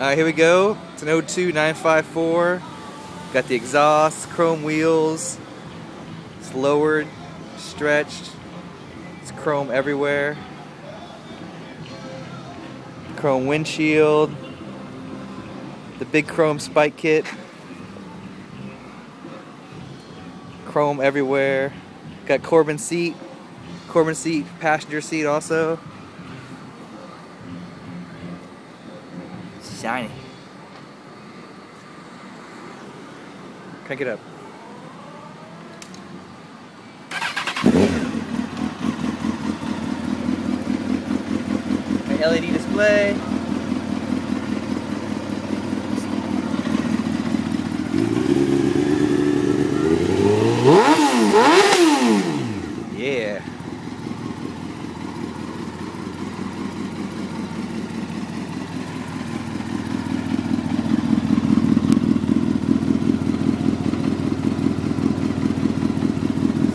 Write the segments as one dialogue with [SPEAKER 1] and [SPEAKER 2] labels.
[SPEAKER 1] Here we go. It's an 02 954. Got the exhaust, chrome wheels. It's lowered, stretched. It's chrome everywhere. Chrome windshield. The big chrome spike kit. Chrome everywhere. Got Corbin seat, passenger seat also. Shiny. Crank it up. LED display. Yeah.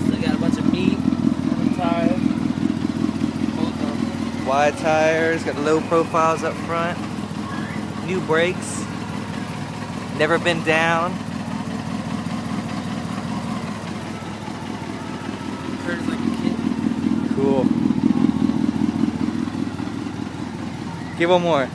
[SPEAKER 2] Still got a bunch of meat on the tires.
[SPEAKER 1] Wide tires, got low profiles up front. New brakes. Never been down.
[SPEAKER 2] Turns like a kid.
[SPEAKER 1] Cool. Give one more.